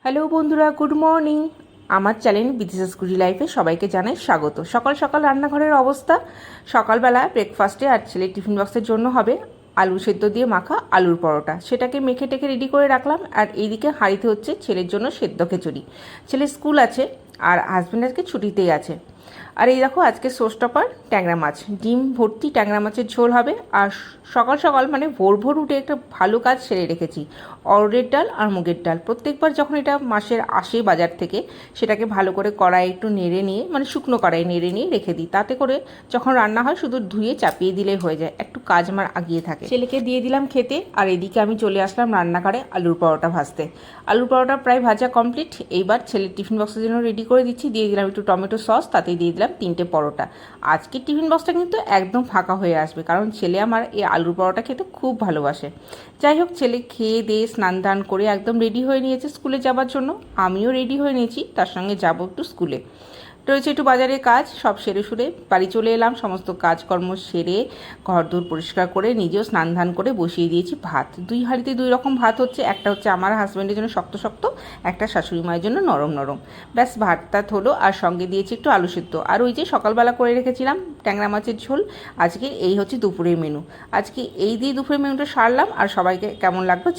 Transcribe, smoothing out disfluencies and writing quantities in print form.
Hello বন্ধুরা, good morning. আমার channel বিদিশাস কুড়ি লাইফে সবাইকে জানাই স্বাগত। সকাল সকাল রান্নাঘরের অবস্থা, সকালবেলা ব্রেকফাস্টে আর ছেলের টিফিন বক্সের জন্য হবে আলু সেদ্ধ দিয়ে মাখা আলুর পরোটা। সেটাকে মেখে টেকে রেডি করে রাখলাম। আর এইদিকে হাঁড়িতে হচ্ছে ছেলের জন্য সেদ্ধ খিচুড়ি। ছেলের স্কুল আছে আর হাজব্যান্ড আজকে ছুটিতেই আছে। আর এই দেখো, আজকে সোস্টপার ট্যাংরা মাছ, ডিম ভর্তি ট্যাংরা মাছের ঝোল হবে। আর সকাল সকাল মানে ভোর ভোর উঠে একটা ভালো কাজ সেরে রেখেছি। অরড়ের ডাল আর মুগের ডাল, প্রত্যেকবার যখন এটা মাসের আসে বাজার থেকে, সেটাকে ভালো করে কড়াই একটু নেড়ে নিয়ে, মানে শুকনো কড়াই নেড়ে নিয়ে রেখে দিই। তাতে করে যখন রান্না হয় শুধু ধুয়ে চাপিয়ে দিলেই হয়ে যায়, একটু কাজ আমার আগিয়ে থাকে। ছেলেকে দিয়ে দিলাম খেতে, আর এদিকে আমি চলে আসলাম রান্নাঘরে আলুর পরোটা ভাজতে। আলুর পরোটা প্রায় ভাজা কমপ্লিট। এইবার ছেলের টিফিন বক্সের জন্য রেডি করে দিচ্ছি। দিয়ে দিলাম একটু টমেটো সস, তাতেই দিয়ে দিলাম 3টে পরোটা। আজকের টিফিন বক্সটা কিন্তু একদম ফাঁকা হয়ে আসবে, কারণ ছেলে আমার এই আলুর পরোটা খেতে খুব ভালোবাসে। যাই হোক, ছেলে খেয়ে দিয়ে স্নান দান করে একদম রেডি হয়ে নিয়েছে স্কুলে যাবার জন্য। আমিও রেডি হয়ে নিয়েছি, তার সঙ্গে যাবো একটু স্কুলে। রয়েছে একটু বাজারের কাজ, সব সেরে সুরে বাড়ি চলে এলাম। সমস্ত কাজকর্ম সেরে ঘর দূর পরিষ্কার করে নিজেও স্নান ধান করে বসিয়ে দিয়েছি ভাত। 2 হাঁড়িতে 2 রকম ভাত হচ্ছে। একটা হচ্ছে আমার হাজব্যান্ডের জন্য শক্ত শক্ত, একটা শাশুড়ি মায়ের জন্য নরম নরম। ব্যাস ভাত টাত হলো, আর সঙ্গে দিয়েছি একটু আলু সিদ্ধ। আর ওই যে সকালবেলা করে রেখেছিলাম ট্যাংরা মাছের ঝোল। আজকে এই হচ্ছে দুপুরের মেনু। আজকে এই দিয়ে দুপুরের মেনুটা সারলাম। আর সবাইকে কেমন লাগলো